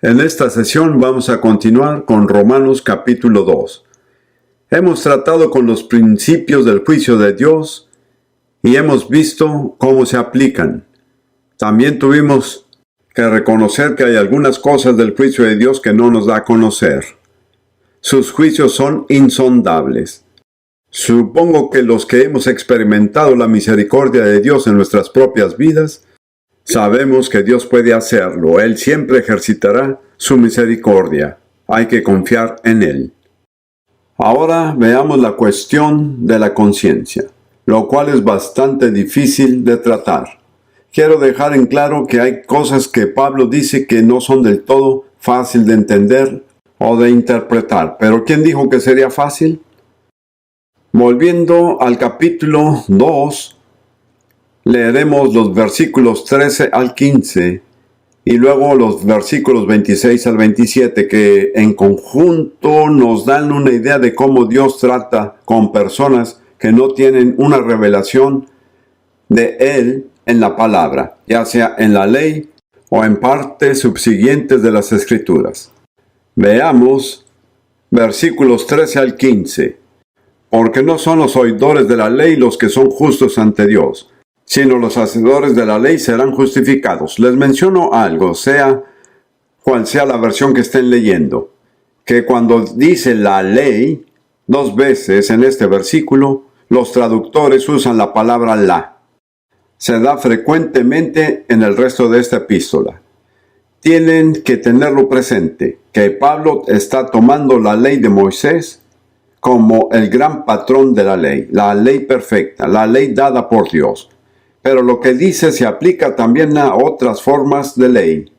En esta sesión vamos a continuar con Romanos capítulo 2. Hemos tratado con los principios del juicio de Dios y hemos visto cómo se aplican. También tuvimos que reconocer que hay algunas cosas del juicio de Dios que no nos da a conocer. Sus juicios son insondables. Supongo que los que hemos experimentado la misericordia de Dios en nuestras propias vidas, sabemos que Dios puede hacerlo. Él siempre ejercitará su misericordia. Hay que confiar en Él. Ahora veamos la cuestión de la conciencia, lo cual es bastante difícil de tratar. Quiero dejar en claro que hay cosas que Pablo dice que no son del todo fácil de entender o de interpretar. ¿Pero quién dijo que sería fácil? Volviendo al capítulo 2, leeremos los versículos 13 al 15 y luego los versículos 26 al 27 que en conjunto nos dan una idea de cómo Dios trata con personas que no tienen una revelación de Él en la palabra, ya sea en la ley o en partes subsiguientes de las Escrituras. Veamos versículos 13 al 15. Porque no son los oidores de la ley los que son justos ante Dios, sino los hacedores de la ley serán justificados. Les menciono algo, sea cual sea la versión que estén leyendo, que cuando dice la ley, 2 veces en este versículo, los traductores usan la palabra la. Se da frecuentemente en el resto de esta epístola. Tienen que tenerlo presente, que Pablo está tomando la ley de Moisés como el gran patrón de la ley perfecta, la ley dada por Dios. Pero lo que dice se aplica también a otras formas de ley.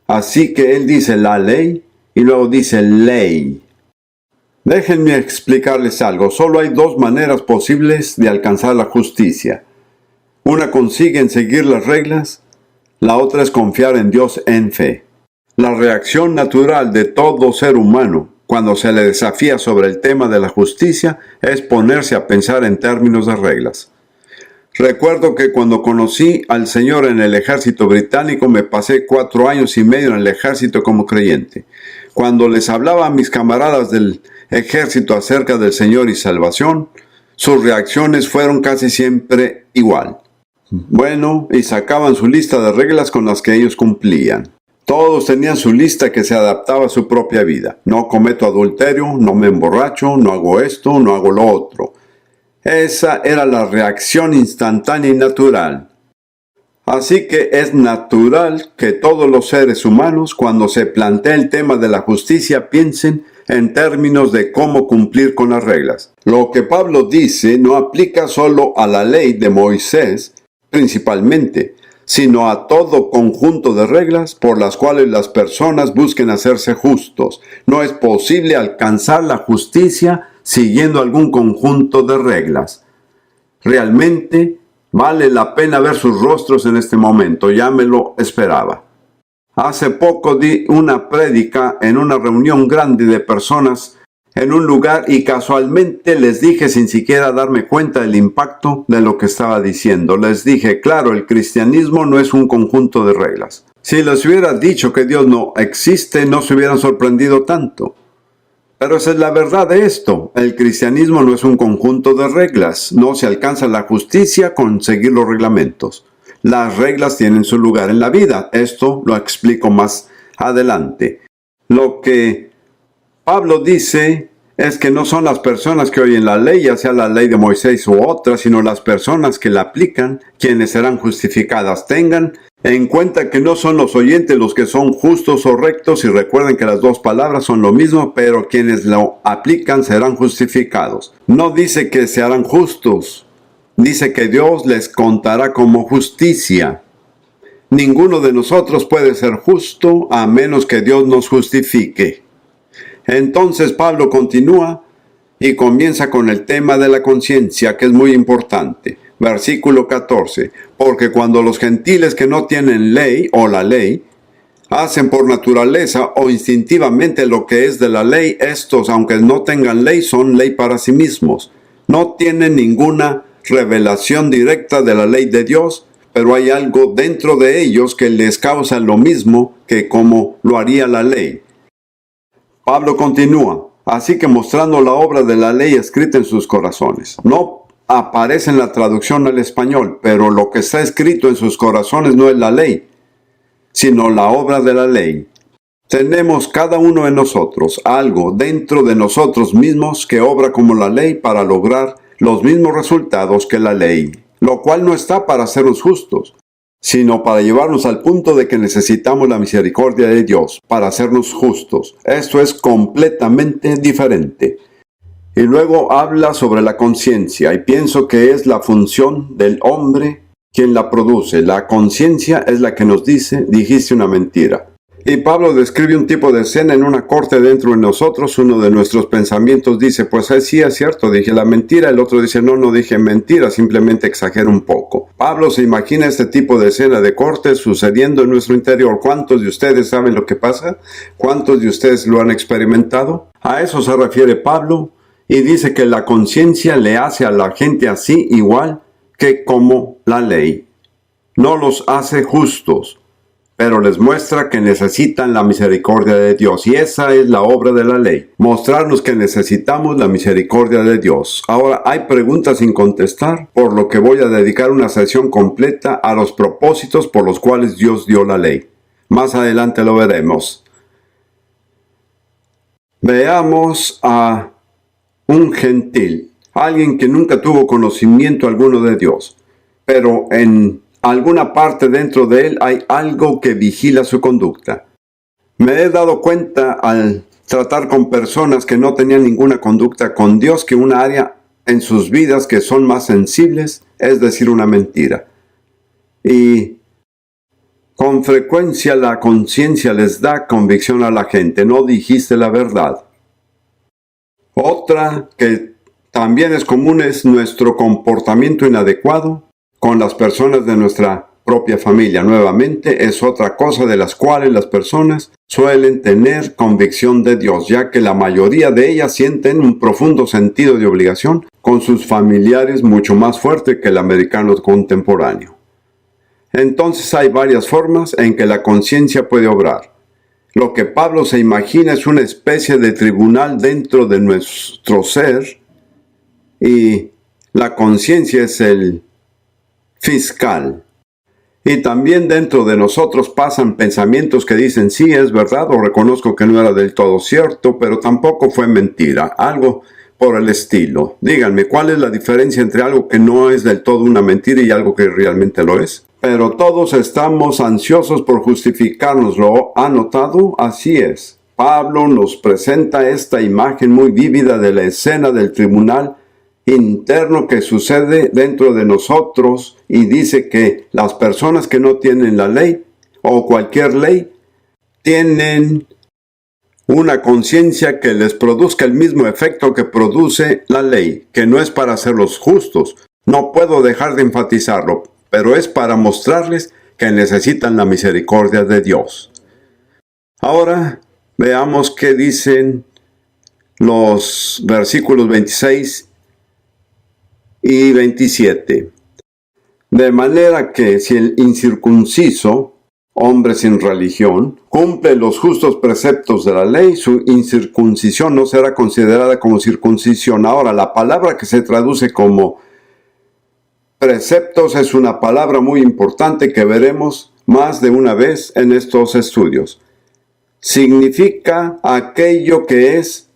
Así que él dice la ley y luego dice ley. Déjenme explicarles algo. Solo hay 2 maneras posibles de alcanzar la justicia. Una consigue en seguir las reglas, la otra es confiar en Dios en fe. La reacción natural de todo ser humano cuando se le desafía sobre el tema de la justicia es ponerse a pensar en términos de reglas. Recuerdo que cuando conocí al Señor en el ejército británico me pasé 4 años y medio en el ejército como creyente. Cuando les hablaba a mis camaradas del ejército acerca del Señor y salvación, sus reacciones fueron casi siempre igual. Bueno, y sacaban su lista de reglas con las que ellos cumplían. Todos tenían su lista que se adaptaba a su propia vida. No cometo adulterio, no me emborracho, no hago esto, no hago lo otro. Esa era la reacción instantánea y natural. Así que es natural que todos los seres humanos, cuando se plantea el tema de la justicia, piensen en términos de cómo cumplir con las reglas. Lo que Pablo dice no aplica solo a la ley de Moisés, principalmente, sino a todo conjunto de reglas por las cuales las personas busquen hacerse justos. No es posible alcanzar la justicia siguiendo algún conjunto de reglas. Realmente vale la pena ver sus rostros en este momento, ya me lo esperaba. Hace poco di una prédica en una reunión grande de personas en un lugar y casualmente les dije sin siquiera darme cuenta del impacto de lo que estaba diciendo. Les dije, claro, el cristianismo no es un conjunto de reglas. Si les hubiera dicho que Dios no existe, no se hubieran sorprendido tanto. Pero esa es la verdad de esto. El cristianismo no es un conjunto de reglas. No se alcanza la justicia con seguir los reglamentos. Las reglas tienen su lugar en la vida. Esto lo explico más adelante. Lo que Pablo dice es que no son las personas que oyen la ley, ya sea la ley de Moisés u otra, sino las personas que la aplican, quienes serán justificadas. Tengan en cuenta que no son los oyentes los que son justos o rectos, y recuerden que las 2 palabras son lo mismo, pero quienes lo aplican serán justificados. No dice que se harán justos, dice que Dios les contará como justicia. Ninguno de nosotros puede ser justo a menos que Dios nos justifique. Entonces Pablo continúa y comienza con el tema de la conciencia, que es muy importante. Versículo 14. Porque cuando los gentiles que no tienen ley o la ley, hacen por naturaleza o instintivamente lo que es de la ley, estos, aunque no tengan ley, son ley para sí mismos. No tienen ninguna revelación directa de la ley de Dios, pero hay algo dentro de ellos que les causa lo mismo que como lo haría la ley. Pablo continúa, así que mostrando la obra de la ley escrita en sus corazones. No aparece en la traducción al español, pero lo que está escrito en sus corazones no es la ley, sino la obra de la ley. Tenemos cada uno de nosotros algo dentro de nosotros mismos que obra como la ley para lograr los mismos resultados que la ley, lo cual no está para hacernos justos, sino para llevarnos al punto de que necesitamos la misericordia de Dios para hacernos justos. Esto es completamente diferente. Y luego habla sobre la conciencia, y pienso que es la función del hombre quien la produce. La conciencia es la que nos dice, dijiste una mentira. Y Pablo describe un tipo de escena en una corte dentro de nosotros. Uno de nuestros pensamientos dice, pues sí es cierto, dije la mentira. El otro dice, no dije mentira, simplemente exagero un poco. Pablo se imagina este tipo de escena de corte sucediendo en nuestro interior. ¿Cuántos de ustedes saben lo que pasa? ¿Cuántos de ustedes lo han experimentado? A eso se refiere Pablo y dice que la conciencia le hace a la gente así igual que como la ley. No los hace justos, pero les muestra que necesitan la misericordia de Dios. Y esa es la obra de la ley, mostrarnos que necesitamos la misericordia de Dios. Ahora hay preguntas sin contestar, por lo que voy a dedicar una sesión completa a los propósitos por los cuales Dios dio la ley. Más adelante lo veremos. Veamos a un gentil, alguien que nunca tuvo conocimiento alguno de Dios, pero en alguna parte dentro de él hay algo que vigila su conducta. Me he dado cuenta al tratar con personas que no tenían ninguna conducta con Dios que una área en sus vidas que son más sensibles es decir una mentira. Y con frecuencia la conciencia les da convicción a la gente, no dijiste la verdad. Otra que también es común es nuestro comportamiento inadecuado con las personas de nuestra propia familia. Nuevamente es otra cosa de las cuales las personas suelen tener convicción de Dios, ya que la mayoría de ellas sienten un profundo sentido de obligación con sus familiares mucho más fuerte que el americano contemporáneo. Entonces hay varias formas en que la conciencia puede obrar. Lo que Pablo se imagina es una especie de tribunal dentro de nuestro ser y la conciencia es el fiscal. Y también dentro de nosotros pasan pensamientos que dicen sí es verdad o reconozco que no era del todo cierto, pero tampoco fue mentira, algo por el estilo. Díganme, ¿cuál es la diferencia entre algo que no es del todo una mentira y algo que realmente lo es? Pero todos estamos ansiosos por justificarnos, ¿lo ha notado? Así es. Pablo nos presenta esta imagen muy vívida de la escena del tribunal interno que sucede dentro de nosotros y dice que las personas que no tienen la ley o cualquier ley tienen una conciencia que les produzca el mismo efecto que produce la ley, que no es para hacerlos justos. No puedo dejar de enfatizarlo, pero es para mostrarles que necesitan la misericordia de Dios. Ahora veamos qué dicen los versículos 26 y 27. De manera que si el incircunciso, hombre sin religión, cumple los justos preceptos de la ley, su incircuncisión no será considerada como circuncisión. Ahora, la palabra que se traduce como preceptos es una palabra muy importante que veremos más de una vez en estos estudios. Significa aquello que es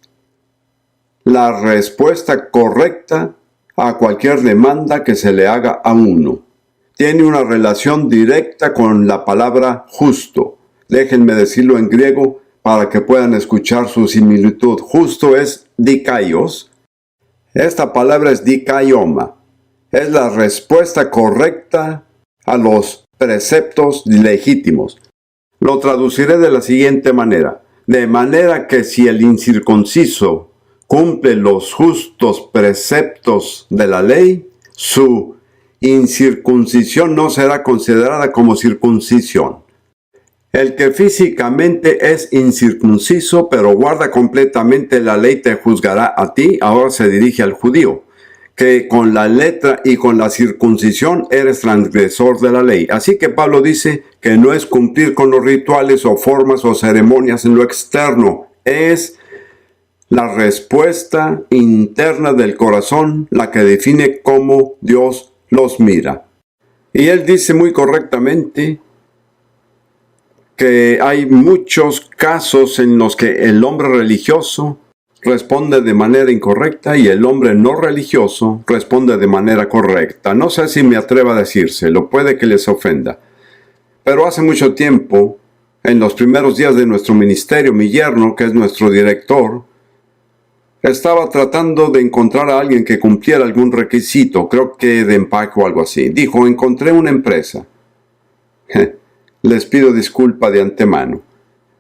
la respuesta correcta a cualquier demanda que se le haga a uno. Tiene una relación directa con la palabra justo. Déjenme decirlo en griego para que puedan escuchar su similitud. Justo es dikaios. Esta palabra es dikaioma. Es la respuesta correcta a los preceptos legítimos. Lo traduciré de la siguiente manera. De manera que si el incircunciso cumple los justos preceptos de la ley, su incircuncisión no será considerada como circuncisión. El que físicamente es incircunciso, pero guarda completamente la ley, te juzgará a ti. Ahora se dirige al judío, que con la letra y con la circuncisión eres transgresor de la ley. Así que Pablo dice que no es cumplir con los rituales o formas o ceremonias en lo externo, es la respuesta interna del corazón la que define cómo Dios los mira. Y él dice muy correctamente que hay muchos casos en los que el hombre religioso responde de manera incorrecta y el hombre no religioso responde de manera correcta. No sé si me atrevo a decírselo, puede que les ofenda. Pero hace mucho tiempo, en los primeros días de nuestro ministerio, mi yerno, que es nuestro director, estaba tratando de encontrar a alguien que cumpliera algún requisito, creo que de empaque o algo así. Dijo, encontré una empresa. Les pido disculpa de antemano.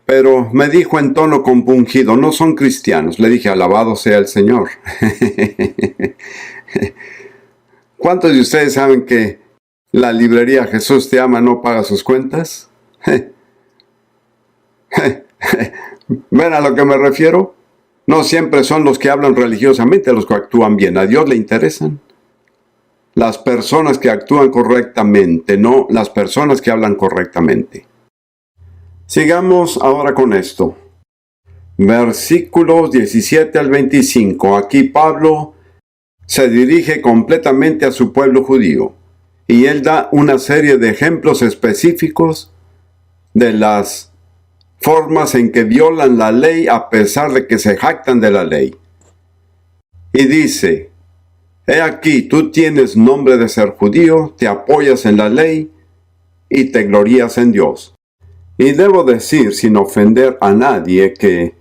Pero me dijo en tono compungido, no son cristianos. Le dije, alabado sea el Señor. ¿Cuántos de ustedes saben que la librería Jesús te ama no paga sus cuentas? ¿Ven a lo que me refiero? No siempre son los que hablan religiosamente los que actúan bien. A Dios le interesan las personas que actúan correctamente, no las personas que hablan correctamente. Sigamos ahora con esto. Versículos 17 al 25. Aquí Pablo se dirige completamente a su pueblo judío. Y él da una serie de ejemplos específicos de las formas en que violan la ley a pesar de que se jactan de la ley. Y dice, he aquí, tú tienes nombre de ser judío, te apoyas en la ley y te glorías en Dios. Y debo decir, sin ofender a nadie, que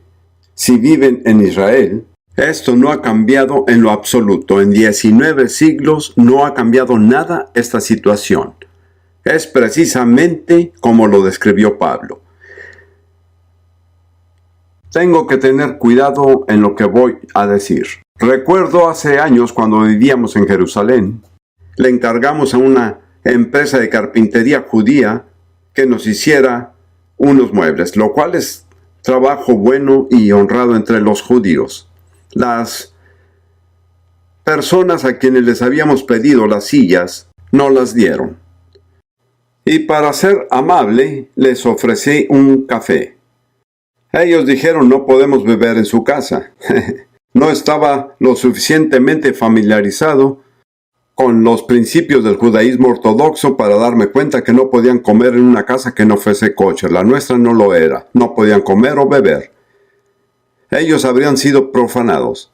si viven en Israel, esto no ha cambiado en lo absoluto. En 19 siglos no ha cambiado nada esta situación. Es precisamente como lo describió Pablo. Tengo que tener cuidado en lo que voy a decir. Recuerdo hace años cuando vivíamos en Jerusalén, le encargamos a una empresa de carpintería judía que nos hiciera unos muebles, lo cual es trabajo bueno y honrado entre los judíos. Las personas a quienes les habíamos pedido las sillas no las dieron. Y para ser amable, les ofrecí un café. Ellos dijeron, no podemos beber en su casa. No estaba lo suficientemente familiarizado con los principios del judaísmo ortodoxo para darme cuenta que no podían comer en una casa que no fuese kosher. La nuestra no lo era. No podían comer o beber. Ellos habrían sido profanados.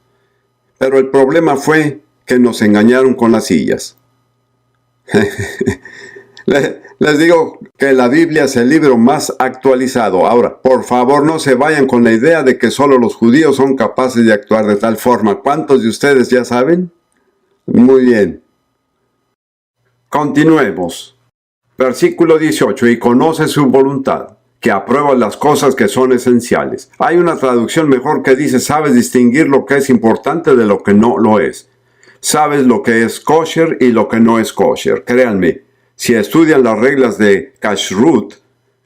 Pero el problema fue que nos engañaron con las sillas. Les digo que la Biblia es el libro más actualizado. Ahora, por favor, no se vayan con la idea de que solo los judíos son capaces de actuar de tal forma. ¿Cuántos de ustedes ya saben? Muy bien. Continuemos. Versículo 18. Y conoce su voluntad, que aprueba las cosas que son esenciales. Hay una traducción mejor que dice, sabes distinguir lo que es importante de lo que no lo es. Sabes lo que es kosher y lo que no es kosher. Créanme, si estudian las reglas de kashrut,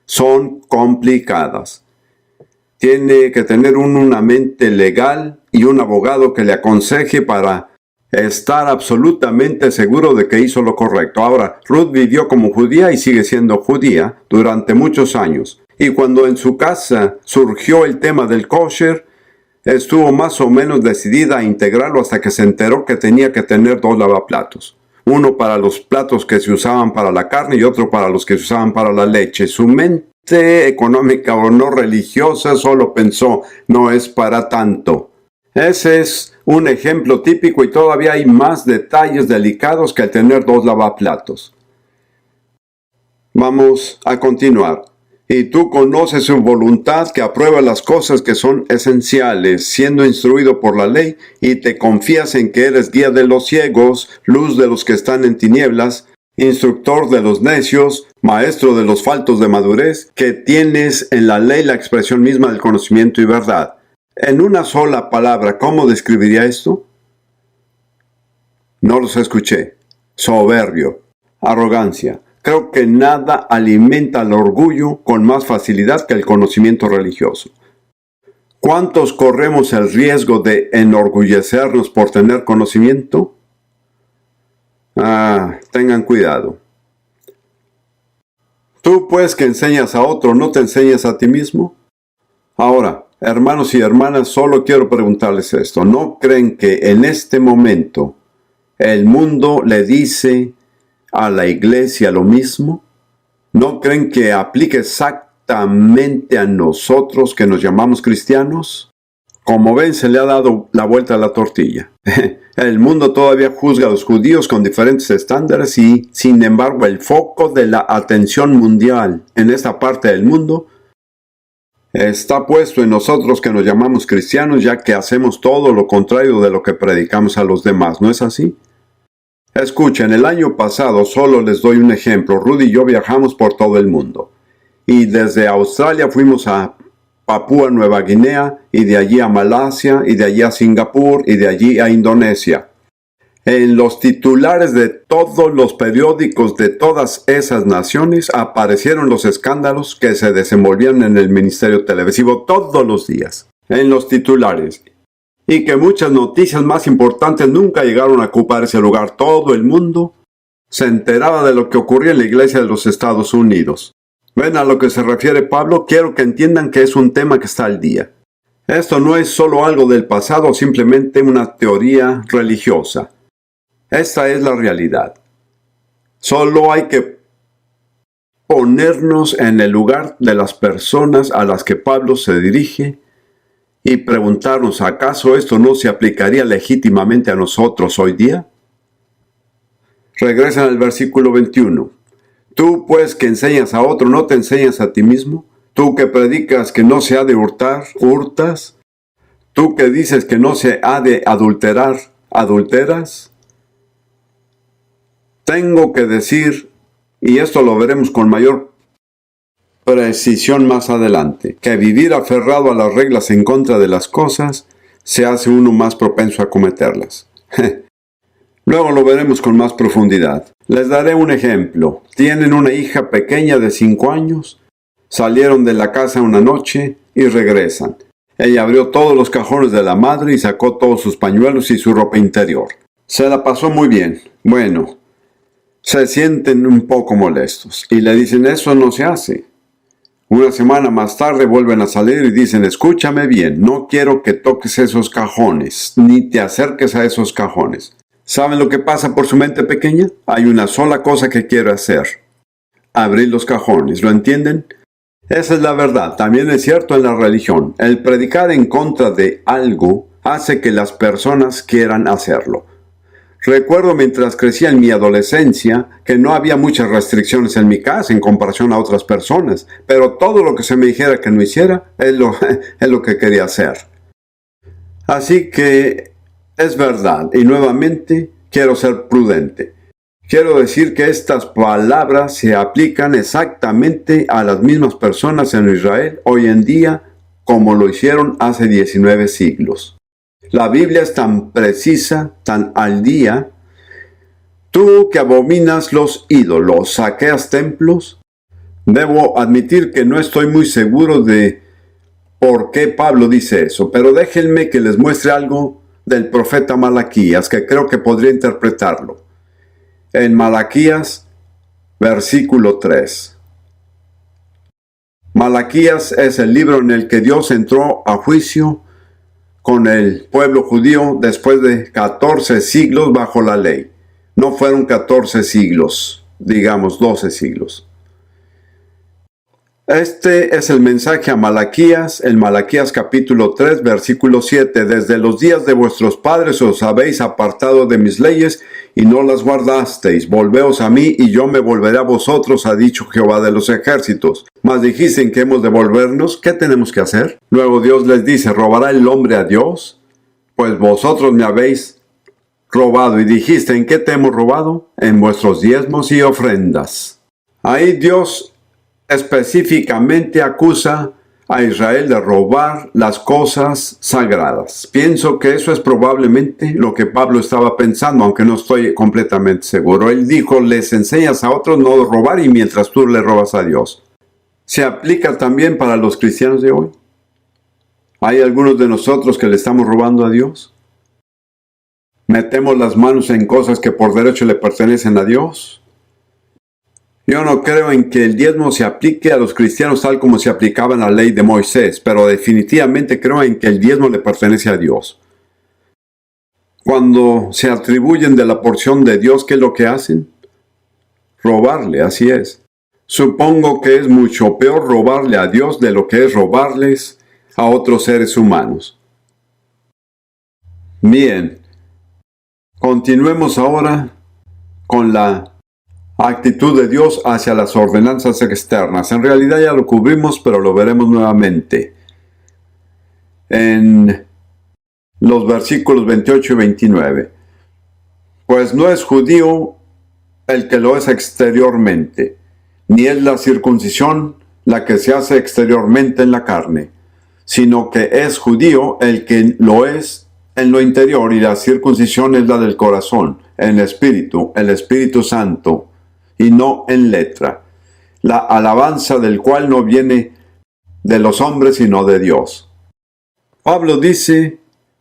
son complicadas. Tiene que tener una mente legal y un abogado que le aconseje para estar absolutamente seguro de que hizo lo correcto. Ahora, Ruth vivió como judía y sigue siendo judía durante muchos años. Y cuando en su casa surgió el tema del kosher, estuvo más o menos decidida a integrarlo hasta que se enteró que tenía que tener 2 lavaplatos. Uno para los platos que se usaban para la carne y otro para los que se usaban para la leche. Su mente económica o no religiosa solo pensó, no es para tanto. Ese es un ejemplo típico y todavía hay más detalles delicados que el tener 2 lavaplatos. Vamos a continuar. Y tú conoces su voluntad que aprueba las cosas que son esenciales, siendo instruido por la ley, y te confías en que eres guía de los ciegos, luz de los que están en tinieblas, instructor de los necios, maestro de los faltos de madurez, que tienes en la ley la expresión misma del conocimiento y verdad. En una sola palabra, ¿cómo describiría esto? No los escuché. Soberbio, arrogancia. Creo que nada alimenta el orgullo con más facilidad que el conocimiento religioso. ¿Cuántos corremos el riesgo de enorgullecernos por tener conocimiento? Tengan cuidado. Tú pues que enseñas a otro, ¿no te enseñas a ti mismo? Ahora, hermanos y hermanas, solo quiero preguntarles esto. ¿No creen que en este momento el mundo le dice a la iglesia lo mismo? ¿No creen que aplique exactamente a nosotros que nos llamamos cristianos? Como ven, se le ha dado la vuelta a la tortilla. El mundo todavía juzga a los judíos con diferentes estándares y, sin embargo, el foco de la atención mundial en esta parte del mundo está puesto en nosotros que nos llamamos cristianos, ya que hacemos todo lo contrario de lo que predicamos a los demás, ¿no es así? Escuchen, el año pasado, solo les doy un ejemplo, Rudy y yo viajamos por todo el mundo. Y desde Australia fuimos a Papúa Nueva Guinea, y de allí a Malasia, y de allí a Singapur, y de allí a Indonesia. En los titulares de todos los periódicos de todas esas naciones aparecieron los escándalos que se desenvolvían en el ministerio televisivo todos los días. En los titulares. Y que muchas noticias más importantes nunca llegaron a ocupar ese lugar. Todo el mundo se enteraba de lo que ocurría en la iglesia de los Estados Unidos. ¿Ven a lo que se refiere Pablo? Quiero que entiendan que es un tema que está al día. Esto no es solo algo del pasado o simplemente una teoría religiosa. Esta es la realidad. Solo hay que ponernos en el lugar de las personas a las que Pablo se dirige y preguntarnos, ¿acaso esto no se aplicaría legítimamente a nosotros hoy día? Regresan al versículo 21. Tú pues que enseñas a otro, ¿no te enseñas a ti mismo? Tú que predicas que no se ha de hurtar, ¿hurtas? Tú que dices que no se ha de adulterar, ¿adulteras? Tengo que decir, y esto lo veremos con mayor precisión más adelante, que vivir aferrado a las reglas en contra de las cosas se hace uno más propenso a cometerlas. Luego lo veremos con más profundidad. Les daré un ejemplo. Tienen una hija pequeña de 5 años. Salieron de la casa una noche y regresan. Ella abrió todos los cajones de la madre y sacó todos sus pañuelos y su ropa interior. Se la pasó muy bien. Bueno, se sienten un poco molestos y le dicen, eso no se hace. Una semana más tarde vuelven a salir y dicen, escúchame bien, no quiero que toques esos cajones, ni te acerques a esos cajones. ¿Saben lo que pasa por su mente pequeña? Hay una sola cosa que quiero hacer. Abrir los cajones, ¿lo entienden? Esa es la verdad, también es cierto en la religión. El predicar en contra de algo hace que las personas quieran hacerlo. Recuerdo mientras crecía en mi adolescencia que no había muchas restricciones en mi casa en comparación a otras personas, pero todo lo que se me dijera que no hiciera es lo que quería hacer. Así que es verdad, y nuevamente quiero ser prudente. Quiero decir que estas palabras se aplican exactamente a las mismas personas en Israel hoy en día como lo hicieron hace 19 siglos. La Biblia es tan precisa, tan al día. Tú que abominas los ídolos, saqueas templos. Debo admitir que no estoy muy seguro de por qué Pablo dice eso, pero déjenme que les muestre algo del profeta Malaquías que creo que podría interpretarlo. En Malaquías, versículo 3. Malaquías es el libro en el que Dios entró a juicio con el pueblo judío después de 14 siglos bajo la ley. No fueron 14 siglos, digamos 12 siglos. Este es el mensaje a Malaquías, en Malaquías capítulo 3, versículo 7. Desde los días de vuestros padres os habéis apartado de mis leyes y no las guardasteis. Volveos a mí y yo me volveré a vosotros, ha dicho Jehová de los ejércitos. Mas dijisten que hemos de volvernos, ¿qué tenemos que hacer? Luego Dios les dice, ¿robará el hombre a Dios? Pues vosotros me habéis robado. Y dijiste, ¿en qué te hemos robado? En vuestros diezmos y ofrendas. Ahí Dios específicamente acusa a Israel de robar las cosas sagradas. Pienso que eso es probablemente lo que Pablo estaba pensando, aunque no estoy completamente seguro. Él dijo, les enseñas a otros no robar y mientras tú le robas a Dios. ¿Se aplica también para los cristianos de hoy? ¿Hay algunos de nosotros que le estamos robando a Dios? ¿Metemos las manos en cosas que por derecho le pertenecen a Dios? Yo no creo en que el diezmo se aplique a los cristianos tal como se aplicaba en la ley de Moisés, pero definitivamente creo en que el diezmo le pertenece a Dios. Cuando se atribuyen de la porción de Dios, ¿qué es lo que hacen? Robarle, así es. Supongo que es mucho peor robarle a Dios de lo que es robarles a otros seres humanos. Bien, continuemos ahora con la actitud de Dios hacia las ordenanzas externas. En realidad ya lo cubrimos, pero lo veremos nuevamente en los versículos 28 y 29. Pues no es judío el que lo es exteriormente, ni es la circuncisión la que se hace exteriormente en la carne, sino que es judío el que lo es en lo interior, y la circuncisión es la del corazón, en el Espíritu Santo, y no en letra, la alabanza del cual no viene de los hombres sino de Dios. Pablo dice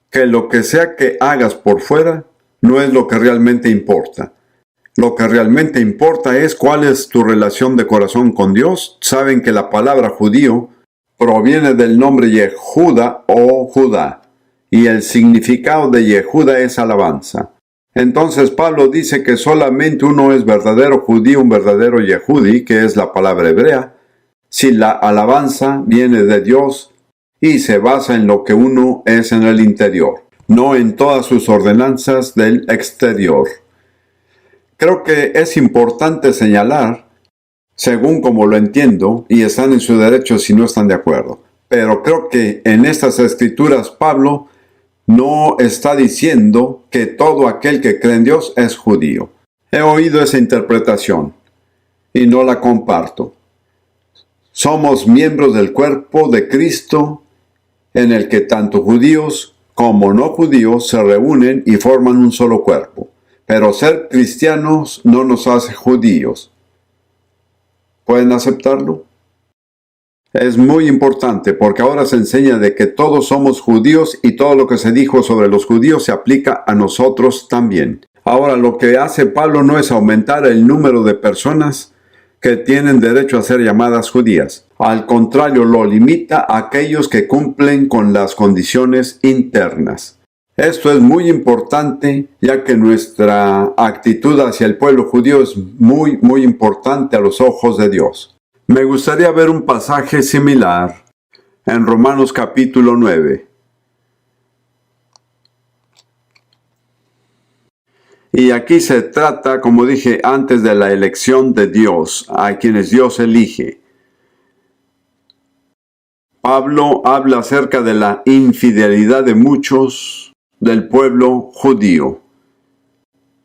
que lo que sea que hagas por fuera no es lo que realmente importa. Lo que realmente importa es cuál es tu relación de corazón con Dios. Saben que la palabra judío proviene del nombre Yehuda o Judá, y el significado de Yehuda es alabanza. Entonces Pablo dice que solamente uno es verdadero judío, un verdadero Yehudi, que es la palabra hebrea, si la alabanza viene de Dios y se basa en lo que uno es en el interior, no en todas sus ordenanzas del exterior. Creo que es importante señalar, según como lo entiendo, y están en su derecho si no están de acuerdo, pero creo que en estas escrituras Pablo no está diciendo que todo aquel que cree en Dios es judío. He oído esa interpretación y no la comparto. Somos miembros del cuerpo de Cristo, en el que tanto judíos como no judíos se reúnen y forman un solo cuerpo. Pero ser cristianos no nos hace judíos. ¿Pueden aceptarlo? Es muy importante porque ahora se enseña de que todos somos judíos y todo lo que se dijo sobre los judíos se aplica a nosotros también. Ahora, lo que hace Pablo no es aumentar el número de personas que tienen derecho a ser llamadas judías. Al contrario, lo limita a aquellos que cumplen con las condiciones internas. Esto es muy importante, ya que nuestra actitud hacia el pueblo judío es muy importante a los ojos de Dios. Me gustaría ver un pasaje similar en Romanos capítulo 9. Y aquí se trata, como dije antes, de la elección de Dios, a quienes Dios elige. Pablo habla acerca de la infidelidad de muchos del pueblo judío.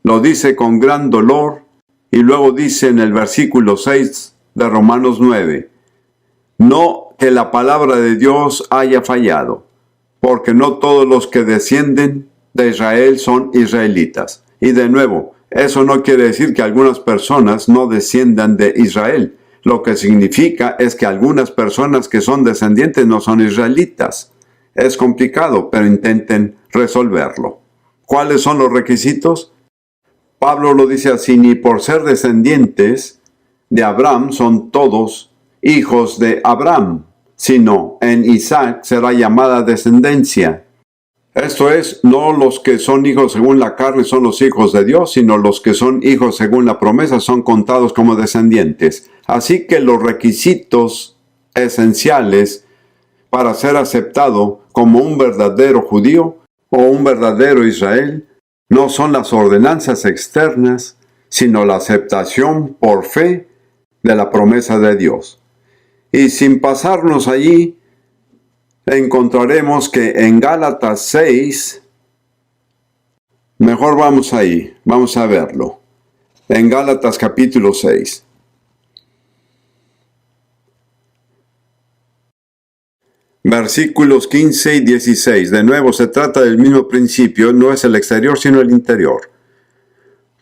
Lo dice con gran dolor y luego dice en el versículo 6 de Romanos 9, no que la palabra de Dios haya fallado, porque no todos los que descienden de Israel son israelitas. Y de nuevo, eso no quiere decir que algunas personas no desciendan de Israel. Lo que significa es que algunas personas que son descendientes no son israelitas. Es complicado, pero intenten resolverlo. ¿Cuáles son los requisitos? Pablo lo dice así: ni por ser descendientes de Abraham son todos hijos de Abraham, sino en Isaac será llamada descendencia. Esto es, no los que son hijos según la carne son los hijos de Dios, sino los que son hijos según la promesa son contados como descendientes. Así que los requisitos esenciales para ser aceptado como un verdadero judío o un verdadero Israel no son las ordenanzas externas, sino la aceptación por fe de la promesa de Dios. Y sin pasarnos allí, encontraremos que en Gálatas 6, mejor vamos ahí, vamos a verlo. En Gálatas capítulo 6. Versículos 15 y 16. De nuevo se trata del mismo principio, no es el exterior sino el interior.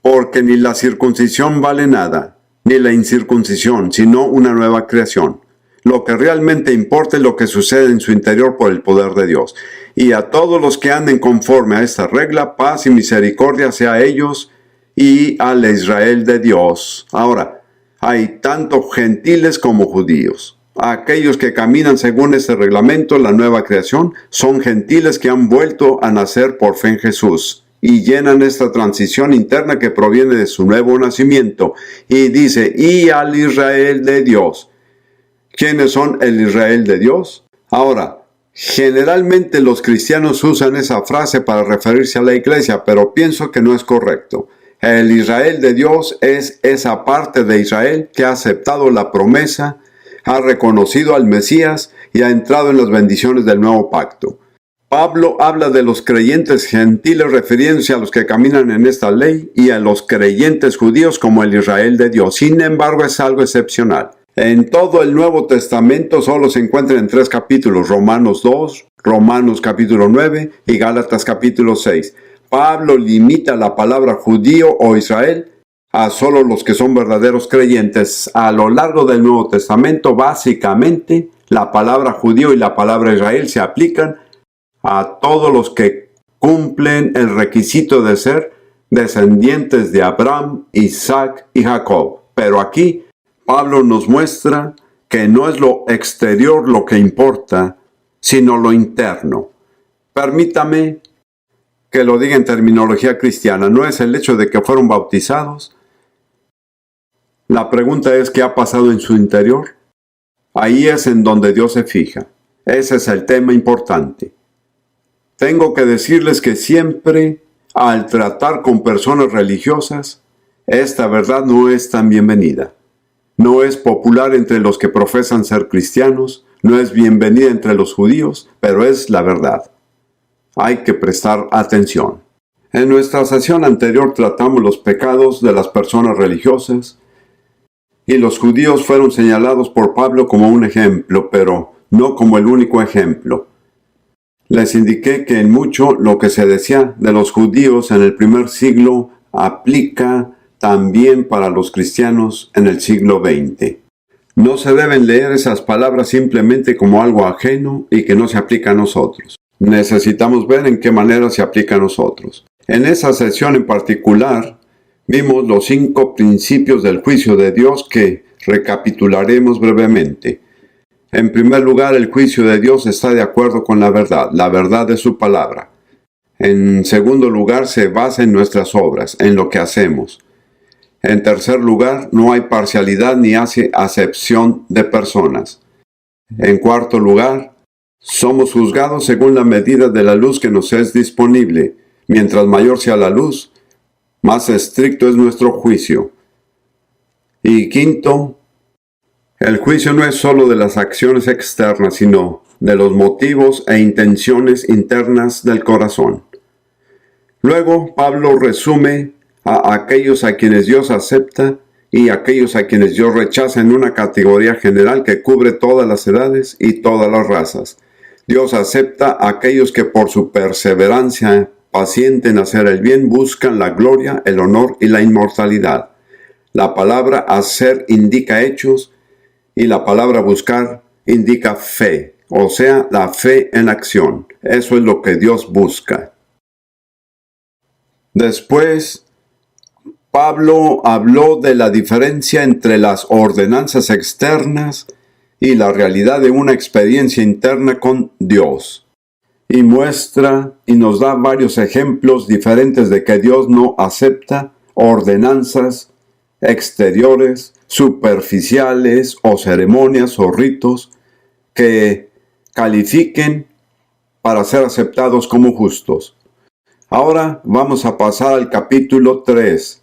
Porque ni la circuncisión vale nada, ni la incircuncisión, sino una nueva creación. Lo que realmente importa es lo que sucede en su interior por el poder de Dios. y a todos los que anden conforme a esta regla, paz y misericordia sea a ellos y al Israel de Dios. Ahora, hay tanto gentiles como judíos. Aquellos que caminan según este reglamento, la nueva creación, son gentiles que han vuelto a nacer por fe en Jesús y llenan esta transición interna que proviene de su nuevo nacimiento. Y dice, y al Israel de Dios. ¿Quiénes son el Israel de Dios? Ahora, generalmente los cristianos usan esa frase para referirse a la iglesia, pero pienso que no es correcto. El Israel de Dios es esa parte de Israel que ha aceptado la promesa, ha reconocido al Mesías y ha entrado en las bendiciones del nuevo pacto. Pablo habla de los creyentes gentiles refiriéndose a los que caminan en esta ley y a los creyentes judíos como el Israel de Dios. Sin embargo, es algo excepcional. En todo el Nuevo Testamento solo se encuentra en 3 capítulos, Romanos 2, Romanos capítulo 9 y Gálatas capítulo 6. Pablo limita la palabra judío o Israel a solo los que son verdaderos creyentes. A lo largo del Nuevo Testamento, básicamente, la palabra judío y la palabra Israel se aplican a todos los que cumplen el requisito de ser descendientes de Abraham, Isaac y Jacob. Pero aquí, Pablo nos muestra que no es lo exterior lo que importa, sino lo interno. Permítame que lo diga en terminología cristiana, no es el hecho de que fueron bautizados. La pregunta es ¿qué ha pasado en su interior? Ahí es en donde Dios se fija. Ese es el tema importante. Tengo que decirles que siempre, al tratar con personas religiosas, esta verdad no es tan bienvenida. No es popular entre los que profesan ser cristianos, no es bienvenida entre los judíos, pero es la verdad. Hay que prestar atención. En nuestra sesión anterior tratamos los pecados de las personas religiosas y los judíos fueron señalados por Pablo como un ejemplo, pero no como el único ejemplo. Les indiqué que en mucho lo que se decía de los judíos en el primer siglo aplica también para los cristianos en el siglo XX. No se deben leer esas palabras simplemente como algo ajeno y que no se aplica a nosotros. Necesitamos ver en qué manera se aplica a nosotros. En esa sesión en particular, vimos los 5 principios del juicio de Dios que recapitularemos brevemente. En primer lugar, el juicio de Dios está de acuerdo con la verdad de su palabra. En segundo lugar, se basa en nuestras obras, en lo que hacemos. En tercer lugar, no hay parcialidad ni hace acepción de personas. En cuarto lugar, somos juzgados según la medida de la luz que nos es disponible. Mientras mayor sea la luz, más estricto es nuestro juicio. Y quinto, el juicio no es solo de las acciones externas, sino de los motivos e intenciones internas del corazón. Luego, Pablo resume a aquellos a quienes Dios acepta y aquellos a quienes Dios rechaza en una categoría general que cubre todas las edades y todas las razas. Dios acepta a aquellos que por su perseverancia paciente en hacer el bien buscan la gloria, el honor y la inmortalidad. La palabra hacer indica hechos y la palabra buscar indica fe, o sea, la fe en acción. Eso es lo que Dios busca. Después, Pablo habló de la diferencia entre las ordenanzas externas y la realidad de una experiencia interna con Dios. Y muestra y nos da varios ejemplos diferentes de que Dios no acepta ordenanzas exteriores, superficiales o ceremonias o ritos que califiquen para ser aceptados como justos. Ahora vamos a pasar al capítulo 3,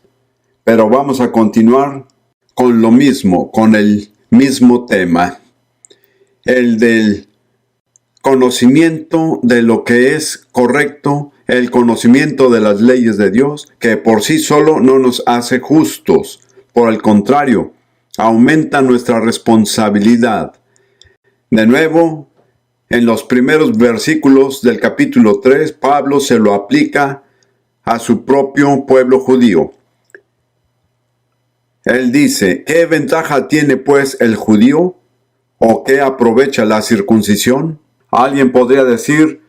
pero vamos a continuar con lo mismo, con el mismo tema, el del conocimiento de lo que es correcto, el conocimiento de las leyes de Dios, que por sí solo no nos hace justos. Por el contrario, aumenta nuestra responsabilidad. De nuevo, en los primeros versículos del capítulo 3, Pablo se lo aplica a su propio pueblo judío. Él dice, ¿qué ventaja tiene pues el judío? ¿O qué aprovecha la circuncisión? Alguien podría decir,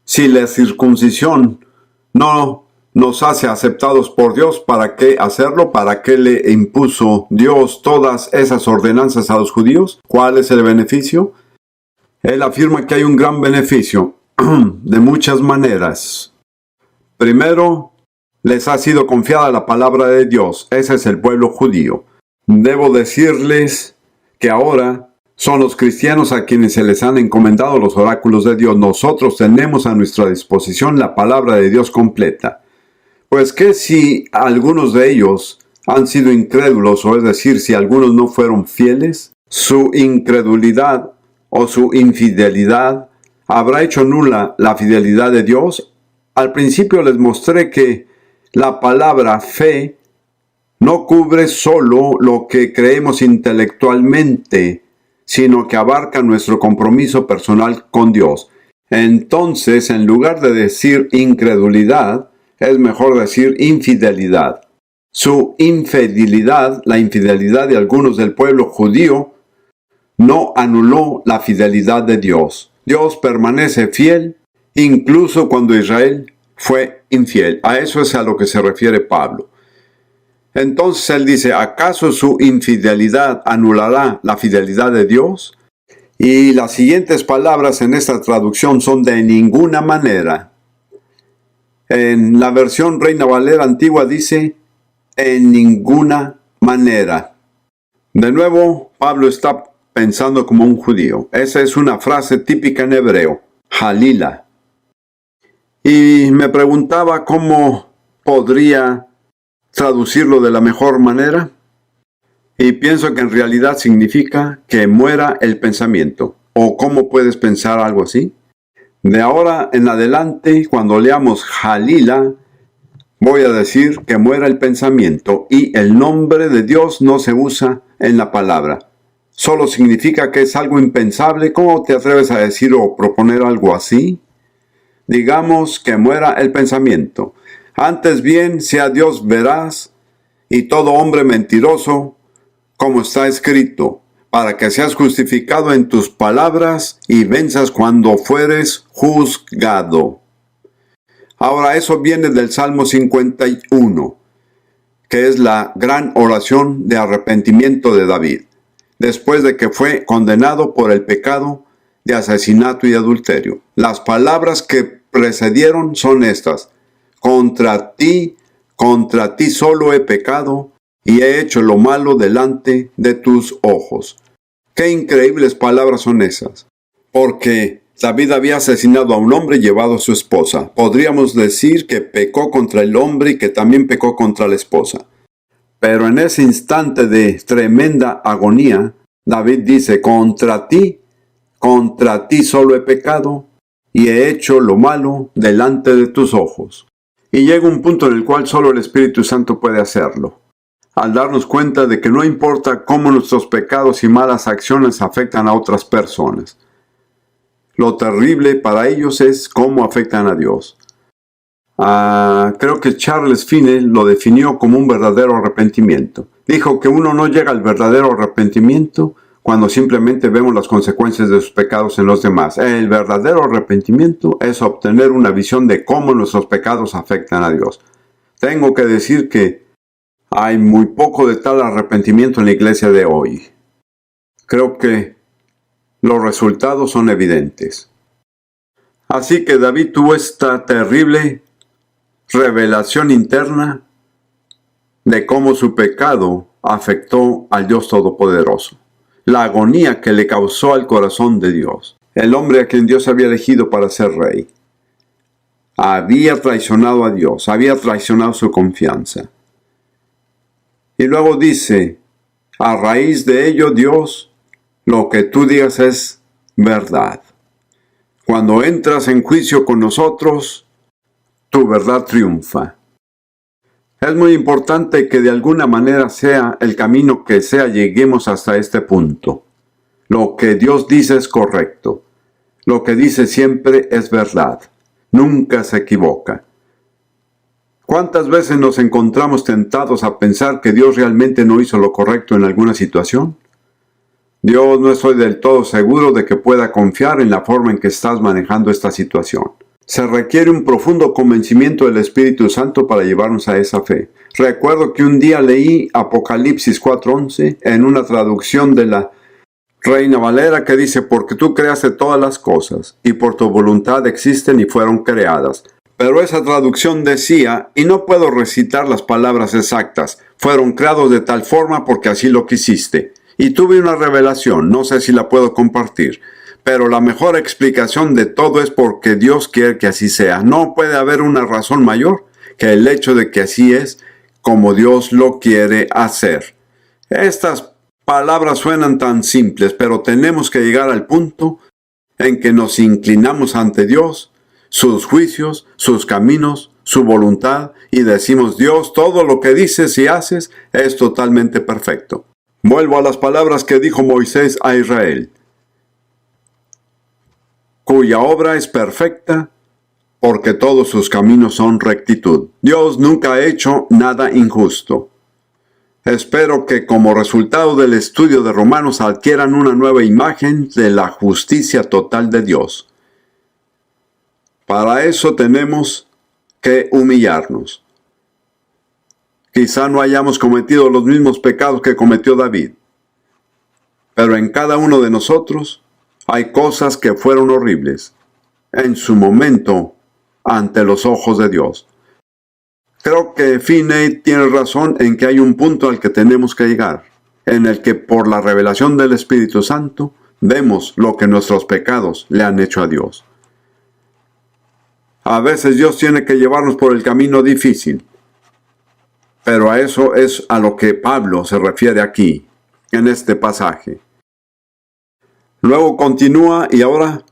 Si la circuncisión no nos hace aceptados por Dios, ¿para qué hacerlo? ¿Para qué le impuso Dios todas esas ordenanzas a los judíos? ¿Cuál es el beneficio? Él afirma que hay un gran beneficio de muchas maneras. Primero, les ha sido confiada la palabra de Dios. Ese es el pueblo judío. Debo decirles que ahora son los cristianos a quienes se les han encomendado los oráculos de Dios. Nosotros tenemos a nuestra disposición la palabra de Dios completa. Pues que si algunos de ellos han sido incrédulos, o es decir, si algunos no fueron fieles, su incredulidad o su infidelidad habrá hecho nula la fidelidad de Dios. Al principio les mostré que la palabra fe no cubre solo lo que creemos intelectualmente, sino que abarca nuestro compromiso personal con Dios. Entonces, en lugar de decir incredulidad, es mejor decir infidelidad. Su infidelidad, la infidelidad de algunos del pueblo judío, no anuló la fidelidad de Dios. Dios permanece fiel incluso cuando Israel fue infiel. A eso es a lo que se refiere Pablo. Entonces él dice, ¿acaso su infidelidad anulará la fidelidad de Dios? Y las siguientes palabras en esta traducción son de ninguna manera. En la versión Reina Valera antigua dice, en ninguna manera. De nuevo, Pablo está pensando como un judío. Esa es una frase típica en hebreo, halila. Y me preguntaba cómo podría traducirlo de la mejor manera. Y pienso que en realidad significa que muera el pensamiento. ¿O cómo puedes pensar algo así? De ahora en adelante, cuando leamos halila, voy a decir que muera el pensamiento y el nombre de Dios no se usa en la palabra. Solo significa que es algo impensable. ¿Cómo te atreves a decir o proponer algo así? Digamos que muera el pensamiento. Antes bien, sea Dios veraz y todo hombre mentiroso, como está escrito, para que seas justificado en tus palabras y venzas cuando fueres juzgado. Ahora eso viene del Salmo 51, que es la gran oración de arrepentimiento de David, después de que fue condenado por el pecado de asesinato y adulterio. Las palabras que precedieron son estas: contra ti solo he pecado y he hecho lo malo delante de tus ojos. Qué increíbles palabras son esas. Porque David había asesinado a un hombre y llevado a su esposa. Podríamos decir que pecó contra el hombre y que también pecó contra la esposa. Pero en ese instante de tremenda agonía, David dice, contra ti solo he pecado y he hecho lo malo delante de tus ojos. Y llega un punto en el cual solo el Espíritu Santo puede hacerlo, al darnos cuenta de que no importa cómo nuestros pecados y malas acciones afectan a otras personas. Lo terrible para ellos es cómo afectan a Dios. Creo que Charles Finney lo definió como un verdadero arrepentimiento. Dijo que uno no llega al verdadero arrepentimiento cuando simplemente vemos las consecuencias de sus pecados en los demás. El verdadero arrepentimiento es obtener una visión de cómo nuestros pecados afectan a Dios. Tengo que decir que hay muy poco de tal arrepentimiento en la iglesia de hoy. Creo que los resultados son evidentes. Así que David tuvo esta terrible revelación interna de cómo su pecado afectó al Dios Todopoderoso. La agonía que le causó al corazón de Dios. El hombre a quien Dios había elegido para ser rey había traicionado a Dios, había traicionado su confianza. Y luego dice, a raíz de ello, Dios, lo que tú digas es verdad. Cuando entras en juicio con nosotros, tu verdad triunfa. Es muy importante que de alguna manera sea el camino que sea, lleguemos hasta este punto. Lo que Dios dice es correcto. Lo que dice siempre es verdad. Nunca se equivoca. ¿Cuántas veces nos encontramos tentados a pensar que Dios realmente no hizo lo correcto en alguna situación? Yo no estoy del todo seguro de que pueda confiar en la forma en que estás manejando esta situación. Se requiere un profundo convencimiento del Espíritu Santo para llevarnos a esa fe. Recuerdo que un día leí Apocalipsis 4:11 en una traducción de la Reina Valera que dice: porque tú creaste todas las cosas, y por tu voluntad existen y fueron creadas. Pero esa traducción decía, y no puedo recitar las palabras exactas, fueron creados de tal forma porque así lo quisiste. Y tuve una revelación, no sé si la puedo compartir, pero la mejor explicación de todo es porque Dios quiere que así sea. No puede haber una razón mayor que el hecho de que así es como Dios lo quiere hacer. Estas palabras suenan tan simples, pero tenemos que llegar al punto en que nos inclinamos ante Dios, sus juicios, sus caminos, su voluntad, y decimos: Dios, todo lo que dices y haces es totalmente perfecto. Vuelvo a las palabras que dijo Moisés a Israel, cuya obra es perfecta, porque todos sus caminos son rectitud. Dios nunca ha hecho nada injusto. Espero que como resultado del estudio de Romanos adquieran una nueva imagen de la justicia total de Dios. Para eso tenemos que humillarnos. Quizá no hayamos cometido los mismos pecados que cometió David, pero en cada uno de nosotros hay cosas que fueron horribles en su momento ante los ojos de Dios. Creo que Finney tiene razón en que hay un punto al que tenemos que llegar, en el que por la revelación del Espíritu Santo vemos lo que nuestros pecados le han hecho a Dios. A veces Dios tiene que llevarnos por el camino difícil, pero a eso es a lo que Pablo se refiere aquí, en este pasaje. Luego continúa, y ahora,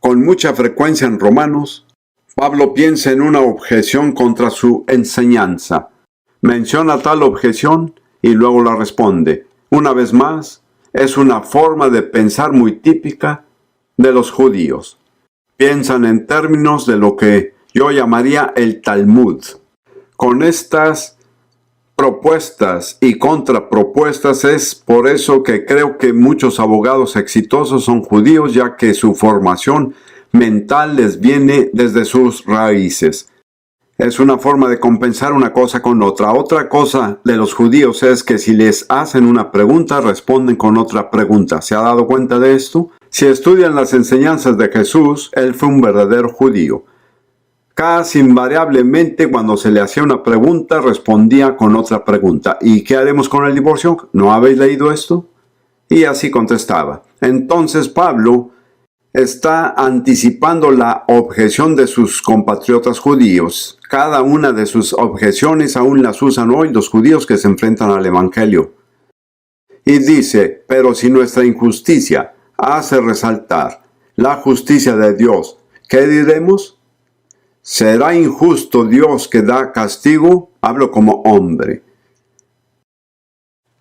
con mucha frecuencia en Romanos, Pablo piensa en una objeción contra su enseñanza. Menciona tal objeción y luego la responde. Una vez más, es una forma de pensar muy típica de los judíos. Piensan en términos de lo que yo llamaría el Talmud. Con estas propuestas y contrapropuestas es por eso que creo que muchos abogados exitosos son judíos, ya que su formación mental les viene desde sus raíces. Es una forma de compensar una cosa con otra. Otra cosa de los judíos es que si les hacen una pregunta, responden con otra pregunta. ¿Se ha dado cuenta de esto? Si estudian las enseñanzas de Jesús, él fue un verdadero judío. Casi invariablemente cuando se le hacía una pregunta, respondía con otra pregunta. ¿Y qué haremos con el divorcio? ¿No habéis leído esto? Y así contestaba. Entonces Pablo está anticipando la objeción de sus compatriotas judíos. Cada una de sus objeciones aún las usan hoy los judíos que se enfrentan al Evangelio. Y dice: pero si nuestra injusticia hace resaltar la justicia de Dios, ¿qué diremos? ¿Será injusto Dios que da castigo? Hablo como hombre.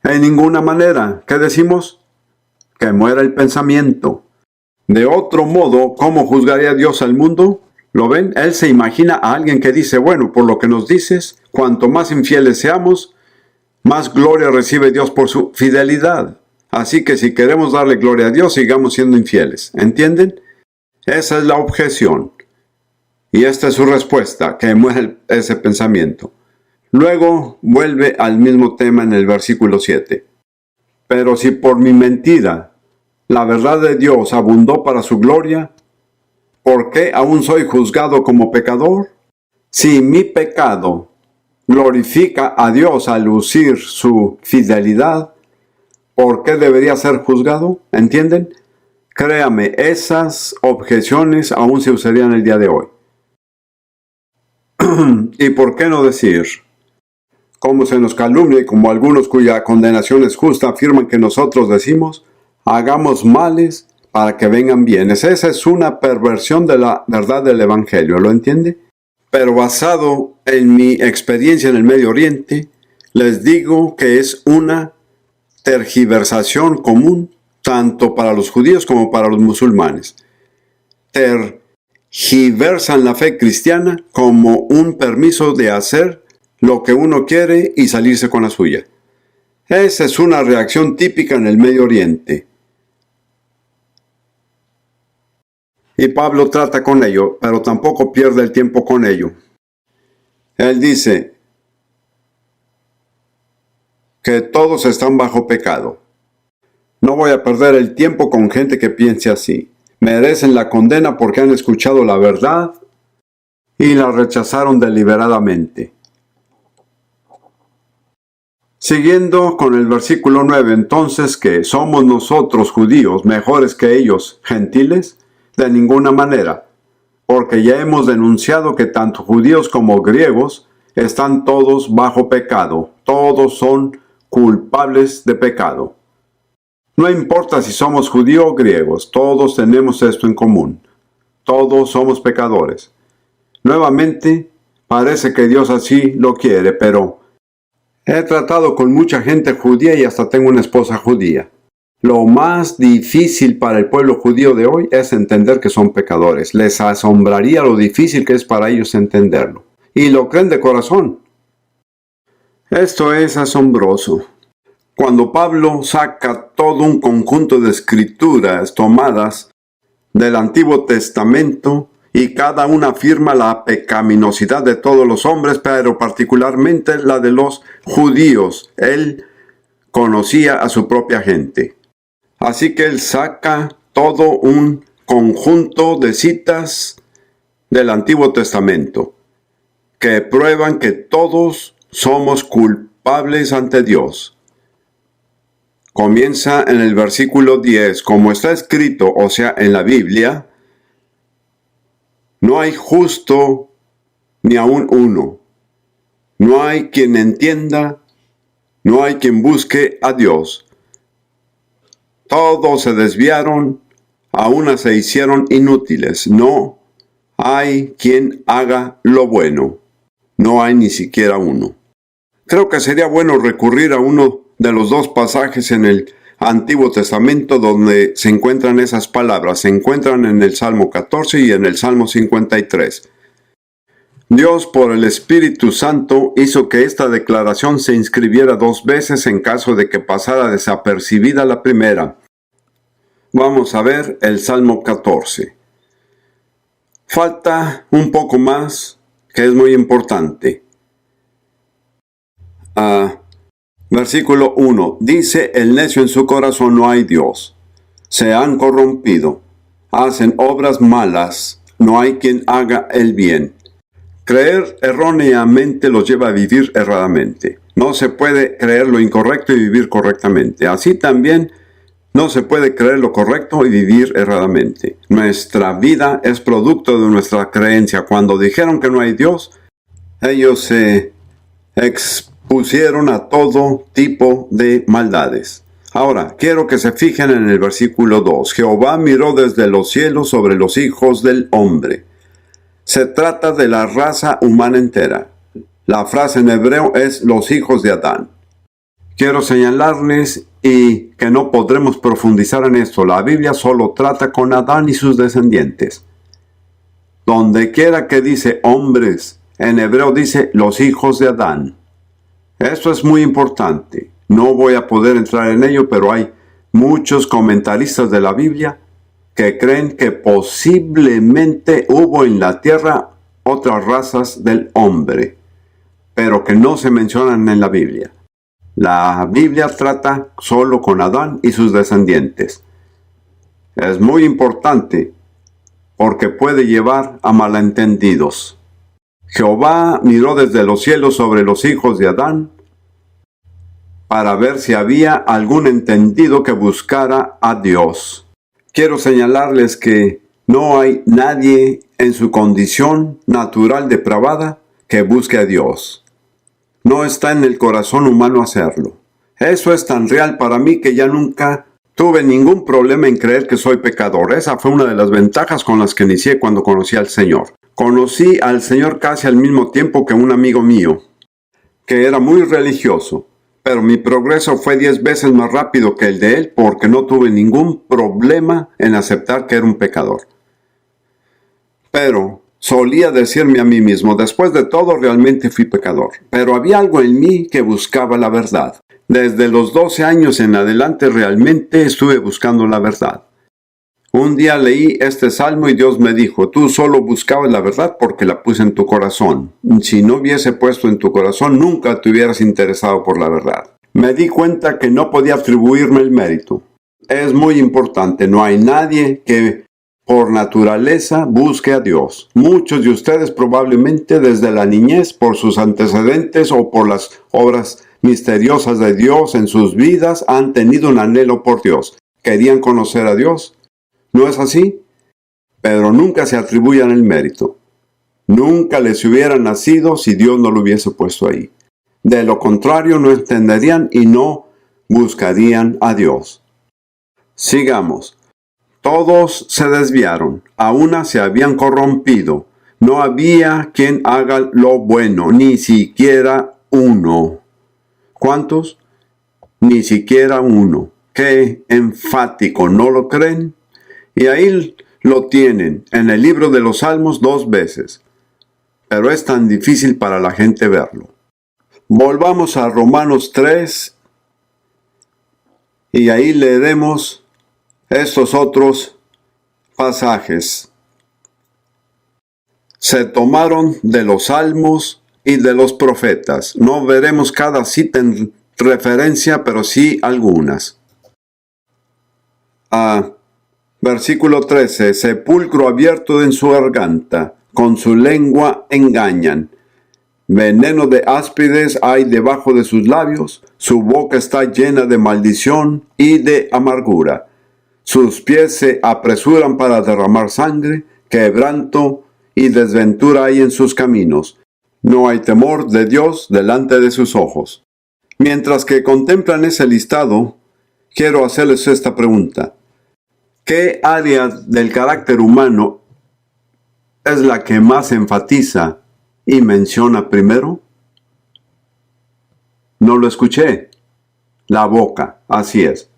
En ninguna manera. ¿Qué decimos? Que muera el pensamiento. De otro modo, ¿cómo juzgaría Dios al mundo? ¿Lo ven? Él se imagina a alguien que dice: bueno, por lo que nos dices, cuanto más infieles seamos, más gloria recibe Dios por su fidelidad. Así que si queremos darle gloria a Dios, sigamos siendo infieles. ¿Entienden? Esa es la objeción. Y esta es su respuesta, que muere ese pensamiento. Luego vuelve al mismo tema en el versículo 7. Pero si por mi mentira la verdad de Dios abundó para su gloria, ¿por qué aún soy juzgado como pecador? Si mi pecado glorifica a Dios al lucir su fidelidad, ¿por qué debería ser juzgado? ¿Entienden? Créame, esas objeciones aún se usarían el día de hoy. ¿Y por qué no decir? Como se nos calumnia y como algunos cuya condenación es justa afirman que nosotros decimos: hagamos males para que vengan bienes. Esa es una perversión de la verdad del Evangelio, ¿lo entiende? Pero basado en mi experiencia en el Medio Oriente, les digo que es una tergiversación común tanto para los judíos como para los musulmanes. Tergiversan la fe cristiana como un permiso de hacer lo que uno quiere y salirse con la suya. Esa es una reacción típica en el Medio Oriente. Y Pablo trata con ello, pero tampoco pierde el tiempo con ello. Él dice que todos están bajo pecado. No voy a perder el tiempo con gente que piense así. Merecen la condena porque han escuchado la verdad y la rechazaron deliberadamente. Siguiendo con el versículo 9, entonces, ¿que somos nosotros judíos mejores que ellos gentiles? De ninguna manera, porque ya hemos denunciado que tanto judíos como griegos están todos bajo pecado, todos son culpables de pecado. No importa si somos judíos o griegos, todos tenemos esto en común, todos somos pecadores. Nuevamente, parece que Dios así lo quiere, pero he tratado con mucha gente judía y hasta tengo una esposa judía. Lo más difícil para el pueblo judío de hoy es entender que son pecadores. Les asombraría lo difícil que es para ellos entenderlo. Y lo creen de corazón. Esto es asombroso. Cuando Pablo saca todo un conjunto de escrituras tomadas del Antiguo Testamento, y cada una afirma la pecaminosidad de todos los hombres, pero particularmente la de los judíos. Él conocía a su propia gente. Así que él saca todo un conjunto de citas del Antiguo Testamento que prueban que todos somos culpables ante Dios. Comienza en el versículo 10, como está escrito, o sea, en la Biblia: no hay justo ni aun uno. No hay quien entienda, no hay quien busque a Dios. Todos se desviaron, a una se hicieron inútiles. No hay quien haga lo bueno. No hay ni siquiera uno. Creo que sería bueno recurrir a uno de los dos pasajes en el Antiguo Testamento donde se encuentran esas palabras. Se encuentran en el Salmo 14 y en el Salmo 53. Dios, por el Espíritu Santo, hizo que esta declaración se inscribiera 2 veces en caso de que pasara desapercibida la primera. Vamos a ver el Salmo 14. Falta un poco más, que es muy importante. Versículo 1. Dice: el necio en su corazón no hay Dios. Se han corrompido. Hacen obras malas. No hay quien haga el bien. Creer erróneamente los lleva a vivir erradamente. No se puede creer lo incorrecto y vivir correctamente. Así también no se puede creer lo correcto y vivir erradamente. Nuestra vida es producto de nuestra creencia. Cuando dijeron que no hay Dios, ellos se expusieron a todo tipo de maldades. Ahora, quiero que se fijen en el versículo 2. Jehová miró desde los cielos sobre los hijos del hombre. Se trata de la raza humana entera. La frase en hebreo es los hijos de Adán. Quiero señalarles y que no podremos profundizar en esto. La Biblia solo trata con Adán y sus descendientes. Donde quiera que dice hombres, en hebreo dice los hijos de Adán. Esto es muy importante. No voy a poder entrar en ello, pero hay muchos comentaristas de la Biblia que creen que posiblemente hubo en la tierra otras razas del hombre, pero que no se mencionan en la Biblia. La Biblia trata solo con Adán y sus descendientes. Es muy importante porque puede llevar a malentendidos. Jehová miró desde los cielos sobre los hijos de Adán para ver si había algún entendido que buscara a Dios. Quiero señalarles que no hay nadie en su condición natural depravada que busque a Dios. No está en el corazón humano hacerlo. Eso es tan real para mí que ya nunca tuve ningún problema en creer que soy pecador. Esa fue una de las ventajas con las que inicié cuando conocí al Señor. Conocí al Señor casi al mismo tiempo que un amigo mío, que era muy religioso. Pero mi progreso fue 10 veces más rápido que el de él porque no tuve ningún problema en aceptar que era un pecador. Pero solía decirme a mí mismo, después de todo realmente fui pecador. Pero había algo en mí que buscaba la verdad. Desde los 12 años en adelante realmente estuve buscando la verdad. Un día leí este salmo y Dios me dijo, tú solo buscabas la verdad porque la puse en tu corazón. Si no hubiese puesto en tu corazón, nunca te hubieras interesado por la verdad. Me di cuenta que no podía atribuirme el mérito. Es muy importante, no hay nadie que por naturaleza busque a Dios. Muchos de ustedes probablemente desde la niñez, por sus antecedentes o por las obras misteriosas de Dios en sus vidas, han tenido un anhelo por Dios. Querían conocer a Dios. ¿No es así? Pero nunca se atribuyan el mérito. Nunca les hubiera nacido si Dios no lo hubiese puesto ahí. De lo contrario, no entenderían y no buscarían a Dios. Sigamos. Todos se desviaron, a una se habían corrompido. No había quien haga lo bueno, ni siquiera uno. ¿Cuántos? Ni siquiera uno. Qué enfático, ¿no lo creen? Y ahí lo tienen, en el libro de los Salmos 2 veces. Pero es tan difícil para la gente verlo. Volvamos a Romanos 3 y ahí leeremos estos otros pasajes. Se tomaron de los salmos y de los profetas. No veremos cada cita en referencia, pero sí algunas. Versículo 13. Sepulcro abierto en su garganta, con su lengua engañan. Veneno de áspides hay debajo de sus labios, su boca está llena de maldición y de amargura. Sus pies se apresuran para derramar sangre, quebranto y desventura hay en sus caminos. No hay temor de Dios delante de sus ojos. Mientras que contemplan ese listado, quiero hacerles esta pregunta. ¿Qué área del carácter humano es la que más enfatiza y menciona primero? No lo escuché. La boca, así es.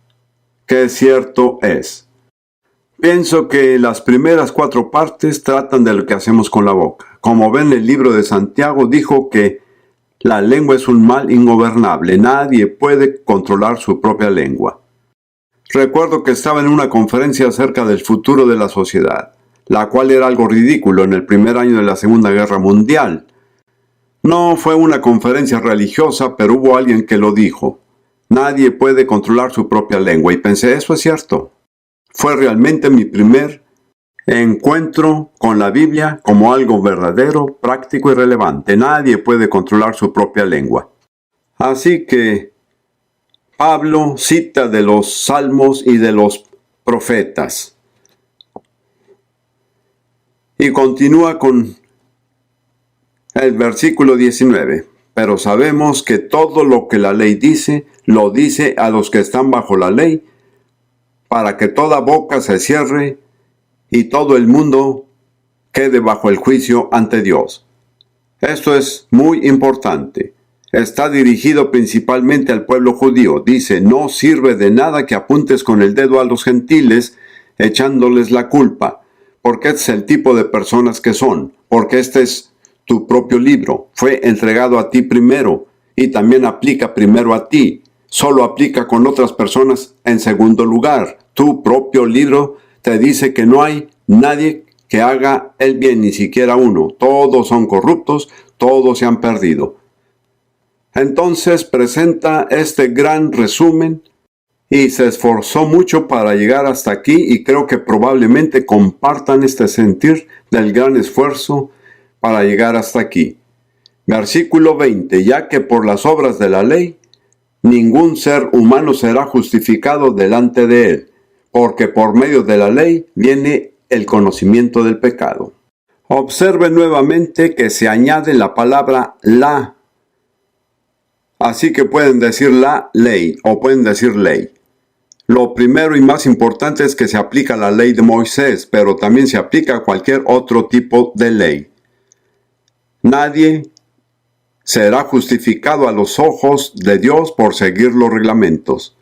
Qué cierto es. Pienso que las primeras 4 partes tratan de lo que hacemos con la boca. Como ven, el libro de Santiago dijo que la lengua es un mal ingobernable. Nadie puede controlar su propia lengua. Recuerdo que estaba en una conferencia acerca del futuro de la sociedad, la cual era algo ridículo en el primer año de la Segunda Guerra Mundial. No fue una conferencia religiosa, pero hubo alguien que lo dijo. Nadie puede controlar su propia lengua. Y pensé, eso es cierto. Fue realmente mi primer encuentro con la Biblia como algo verdadero, práctico y relevante. Nadie puede controlar su propia lengua. Así que Pablo cita de los salmos y de los profetas. Y continúa con el versículo 19. Pero sabemos que todo lo que la ley dice, lo dice a los que están bajo la ley, para que toda boca se cierre y todo el mundo quede bajo el juicio ante Dios. Esto es muy importante. Está dirigido principalmente al pueblo judío. Dice, no sirve de nada que apuntes con el dedo a los gentiles, echándoles la culpa, porque este es el tipo de personas que son, porque este es tu propio libro. Fue entregado a ti primero y también aplica primero a ti. Solo aplica con otras personas en segundo lugar. Tu propio libro te dice que no hay nadie que haga el bien, ni siquiera uno. Todos son corruptos, todos se han perdido. Entonces presenta este gran resumen y se esforzó mucho para llegar hasta aquí y creo que probablemente compartan este sentir del gran esfuerzo para llegar hasta aquí. Versículo 20. Ya que por las obras de la ley, ningún ser humano será justificado delante de él, porque por medio de la ley viene el conocimiento del pecado. Observe nuevamente que se añade la palabra la. Así que pueden decir la ley o pueden decir ley. Lo primero y más importante es que se aplica la ley de Moisés, pero también se aplica a cualquier otro tipo de ley. Nadie será justificado a los ojos de Dios por seguir los reglamentos.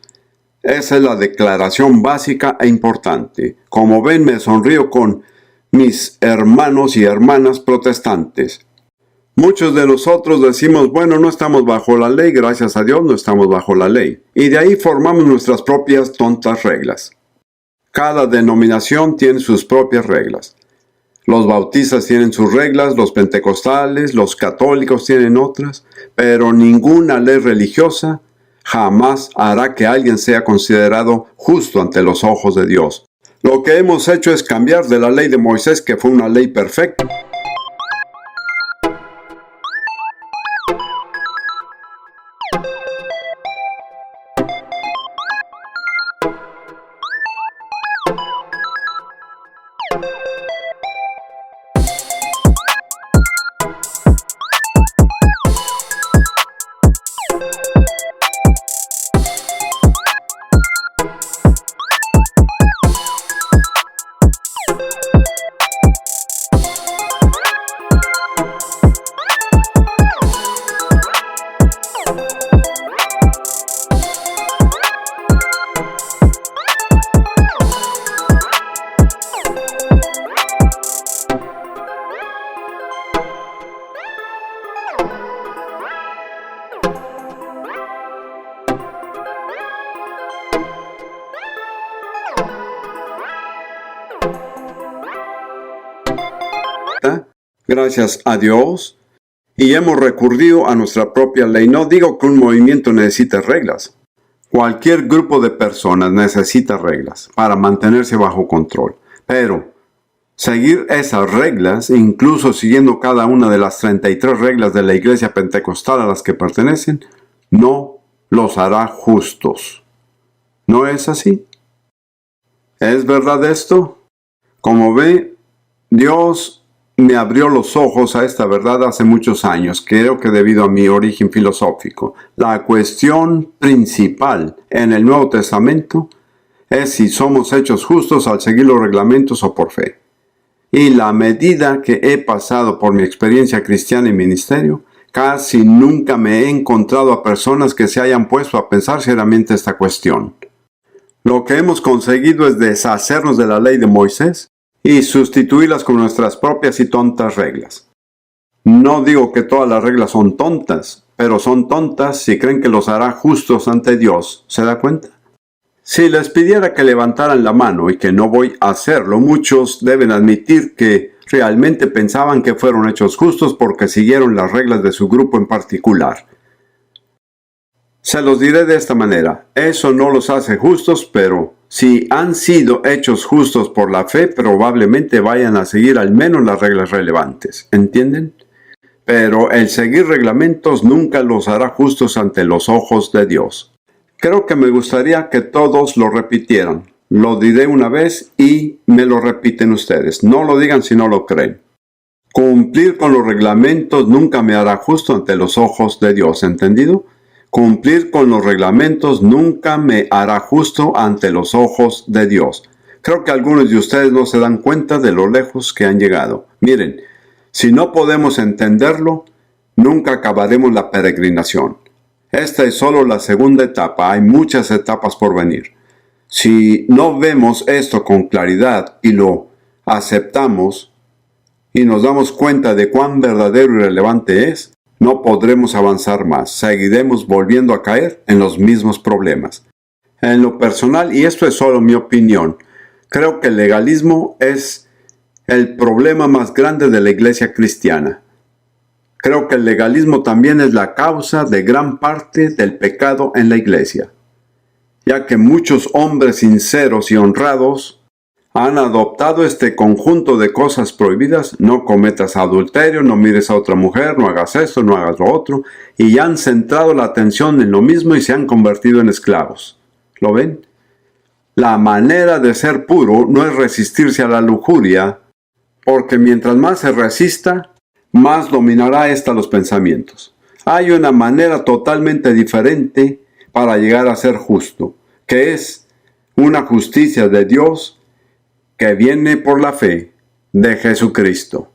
Esa es la declaración básica e importante. Como ven, me sonrío con mis hermanos y hermanas protestantes. Muchos de nosotros decimos, bueno, no estamos bajo la ley, gracias a Dios no estamos bajo la ley. Y de ahí formamos nuestras propias tontas reglas. Cada denominación tiene sus propias reglas. Los bautistas tienen sus reglas, los pentecostales, los católicos tienen otras, pero ninguna ley religiosa jamás hará que alguien sea considerado justo ante los ojos de Dios. Lo que hemos hecho es cambiar de la ley de Moisés, que fue una ley perfecta. Gracias a Dios, y hemos recurrido a nuestra propia ley. No digo que un movimiento necesite reglas. Cualquier grupo de personas necesita reglas para mantenerse bajo control. Pero seguir esas reglas, incluso siguiendo cada una de las 33 reglas de la Iglesia Pentecostal a las que pertenecen, no los hará justos. ¿No es así? ¿Es verdad esto? Como ve, Dios me abrió los ojos a esta verdad hace muchos años, creo que debido a mi origen filosófico. La cuestión principal en el Nuevo Testamento es si somos hechos justos al seguir los reglamentos o por fe. Y la medida que he pasado por mi experiencia cristiana y ministerio, casi nunca me he encontrado a personas que se hayan puesto a pensar seriamente esta cuestión. Lo que hemos conseguido es deshacernos de la ley de Moisés y sustituirlas con nuestras propias y tontas reglas. No digo que todas las reglas son tontas, pero son tontas si creen que los hará justos ante Dios. ¿Se da cuenta? Si les pidiera que levantaran la mano y que no voy a hacerlo, muchos deben admitir que realmente pensaban que fueron hechos justos porque siguieron las reglas de su grupo en particular. Se los diré de esta manera, eso no los hace justos, pero si han sido hechos justos por la fe, probablemente vayan a seguir al menos las reglas relevantes, ¿entienden? Pero el seguir reglamentos nunca los hará justos ante los ojos de Dios. Creo que me gustaría que todos lo repitieran. Lo diré una vez y me lo repiten ustedes. No lo digan si no lo creen. Cumplir con los reglamentos nunca me hará justo ante los ojos de Dios, ¿entendido? Cumplir con los reglamentos nunca me hará justo ante los ojos de Dios. Creo que algunos de ustedes no se dan cuenta de lo lejos que han llegado. Miren, si no podemos entenderlo, nunca acabaremos la peregrinación. Esta es solo la segunda etapa, hay muchas etapas por venir. Si no vemos esto con claridad y lo aceptamos y nos damos cuenta de cuán verdadero y relevante es, no podremos avanzar más, seguiremos volviendo a caer en los mismos problemas. En lo personal, y esto es solo mi opinión, creo que el legalismo es el problema más grande de la iglesia cristiana. Creo que el legalismo también es la causa de gran parte del pecado en la iglesia, ya que muchos hombres sinceros y honrados han adoptado este conjunto de cosas prohibidas: no cometas adulterio, no mires a otra mujer, no hagas esto, no hagas lo otro, y han centrado la atención en lo mismo y se han convertido en esclavos. ¿Lo ven? La manera de ser puro no es resistirse a la lujuria, porque mientras más se resista, más dominará ésta los pensamientos. Hay una manera totalmente diferente para llegar a ser justo, que es una justicia de Dios que viene por la fe de Jesucristo.